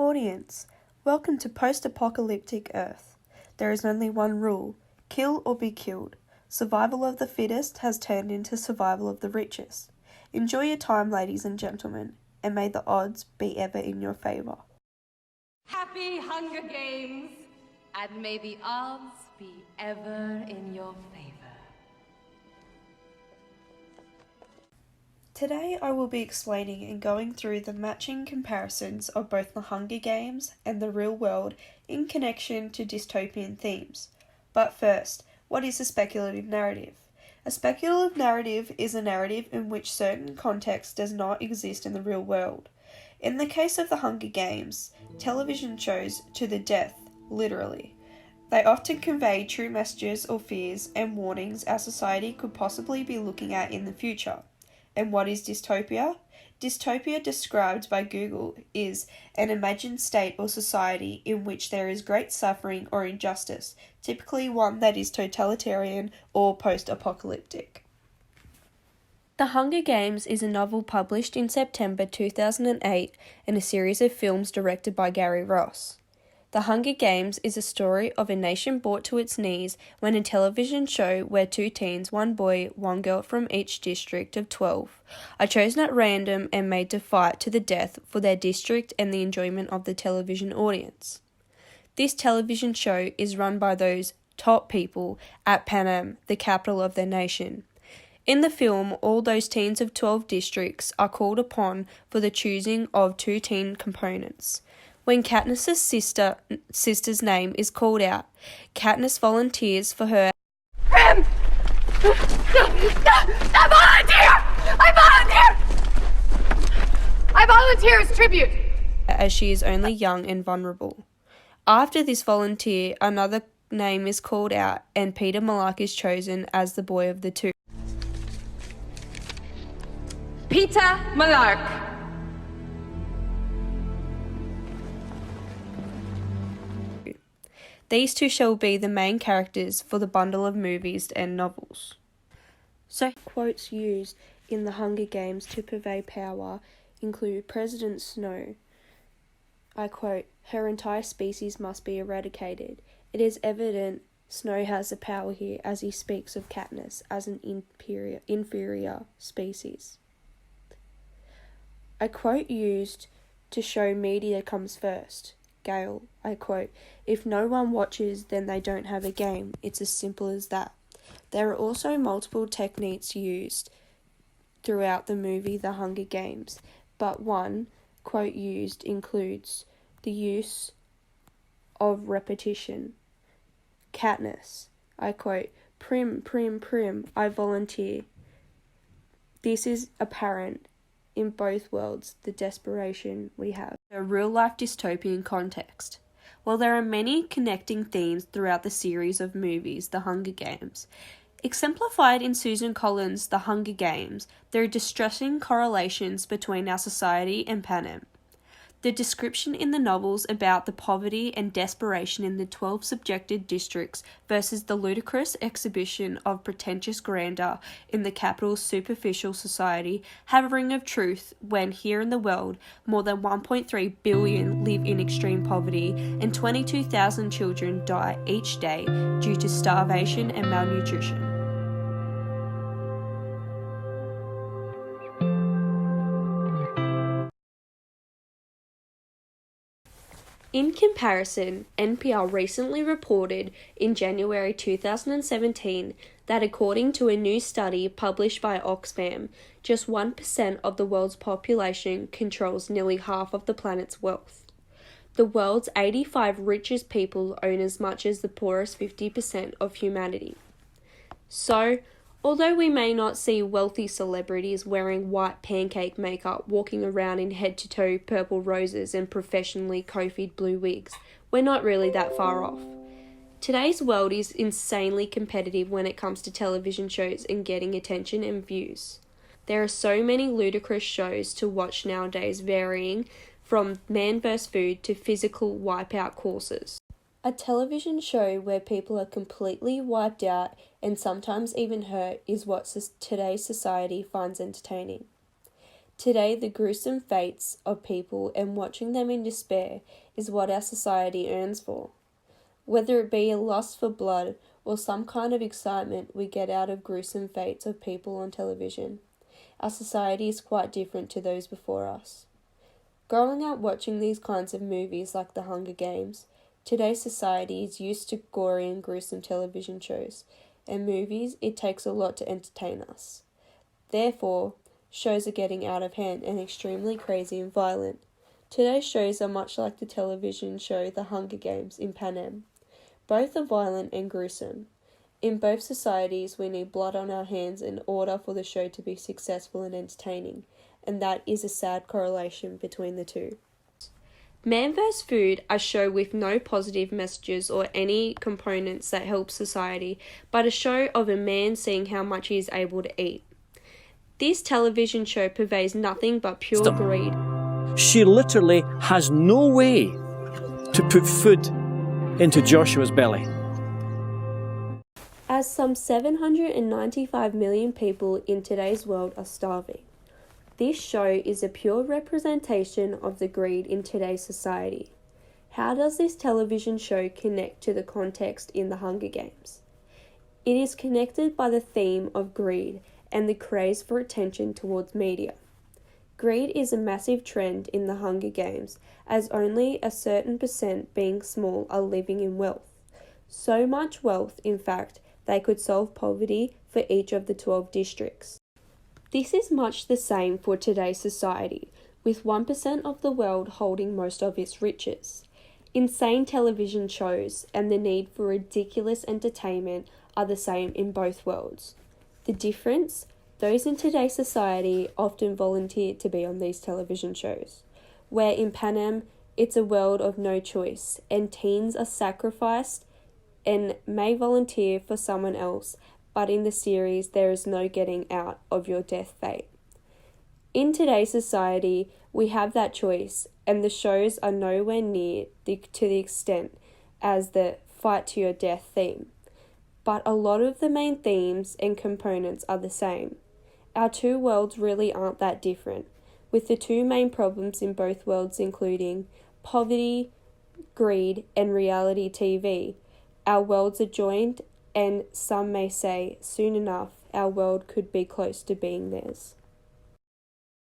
audience, welcome to post-apocalyptic Earth. There is only one rule: kill or be killed. Survival of the fittest has turned into survival of the richest. Enjoy your time, ladies and gentlemen, and may the odds be ever in your favour. Happy Hunger Games, and may the odds be ever in your favour. Today I will be explaining and going through the matching comparisons of both the Hunger Games and the real world in connection to dystopian themes. But first, what is a speculative narrative? A speculative narrative is a narrative in which certain context does not exist in the real world. In the case of the Hunger Games, television shows to the death, literally. They often convey true messages or fears and warnings our society could possibly be looking at in the future. And what is dystopia? Dystopia, described by Google, is an imagined state or society in which there is great suffering or injustice, typically one that is totalitarian or post-apocalyptic. The Hunger Games is a novel published in September 2008 and a series of films directed by Gary Ross. The Hunger Games is a story of a nation brought to its knees when a television show where two teens, one boy, one girl from each district of 12, are chosen at random and made to fight to the death for their district and the enjoyment of the television audience. This television show is run by those top people at Panem, the capital of their nation. In the film, all those teens of 12 districts are called upon for the choosing of two teen components. When Katniss's sister's name is called out, Katniss volunteers for her. I volunteer as tribute! As she is only young and vulnerable. After this volunteer, another name is called out and Peter Malark is chosen as the boy of the two. Peter Malark. These two shall be the main characters for the bundle of movies and novels. So, quotes used in the Hunger Games to purvey power include President Snow. I quote, "Her entire species must be eradicated. It is evident Snow has the power here," as he speaks of Katniss as an inferior species. A quote used to show media comes first. Gale, I quote, "If no one watches, then they don't have a game. It's as simple as that." There are also multiple techniques used throughout the movie The Hunger Games, but one quote used includes the use of repetition. Katniss, I quote, "Prim, prim, prim, I volunteer." This is apparent in both worlds, the desperation we have. A real-life dystopian context. While there are many connecting themes throughout the series of movies, The Hunger Games, exemplified in Susan Collins' The Hunger Games, there are distressing correlations between our society and Panem. The description in the novels about the poverty and desperation in the 12 subjected districts versus the ludicrous exhibition of pretentious grandeur in the capital's superficial society have a ring of truth when here in the world more than 1.3 billion live in extreme poverty and 22,000 children die each day due to starvation and malnutrition. In comparison, NPR recently reported in January 2017 that according to a new study published by Oxfam, just 1% of the world's population controls nearly half of the planet's wealth. The world's 85 richest people own as much as the poorest 50% of humanity. So, although we may not see wealthy celebrities wearing white pancake makeup walking around in head-to-toe purple roses and professionally coiffed blue wigs, we're not really that far off. Today's world is insanely competitive when it comes to television shows and getting attention and views. There are so many ludicrous shows to watch nowadays, varying from Man vs. Food to physical wipeout courses. A television show where people are completely wiped out and sometimes even hurt is what today's society finds entertaining. Today, the gruesome fates of people and watching them in despair is what our society yearns for. Whether it be a lust for blood or some kind of excitement we get out of gruesome fates of people on television, our society is quite different to those before us. Growing up watching these kinds of movies like The Hunger Games, today's society is used to gory and gruesome television shows and movies. It takes a lot to entertain us. Therefore, shows are getting out of hand and extremely crazy and violent. Today's shows are much like the television show The Hunger Games in Pan Am. Both are violent and gruesome. In both societies, we need blood on our hands in order for the show to be successful and entertaining, and that is a sad correlation between the two. Man vs. Food, a show with no positive messages or any components that help society, but a show of a man seeing how much he is able to eat. This television show purveys nothing but pure greed. She literally has no way to put food into Joshua's belly. As some 795 million people in today's world are starving. This show is a pure representation of the greed in today's society. How does this television show connect to the context in the Hunger Games? It is connected by the theme of greed and the craze for attention towards media. Greed is a massive trend in the Hunger Games, as only a certain percent, being small, are living in wealth. So much wealth, in fact, they could solve poverty for each of the 12 districts. This is much the same for today's society, with 1% of the world holding most of its riches. Insane television shows and the need for ridiculous entertainment are the same in both worlds. The difference? Those in today's society often volunteer to be on these television shows, where in Pan Am, it's a world of no choice, and teens are sacrificed and may volunteer for someone else, but in the series, there is no getting out of your death fate. In today's society, we have that choice, and the shows are nowhere near to the extent as the fight to your death theme. But a lot of the main themes and components are the same. Our two worlds really aren't that different, with the two main problems in both worlds including poverty, greed, and reality TV. Our worlds are joined, and some may say soon enough our world could be close to being theirs.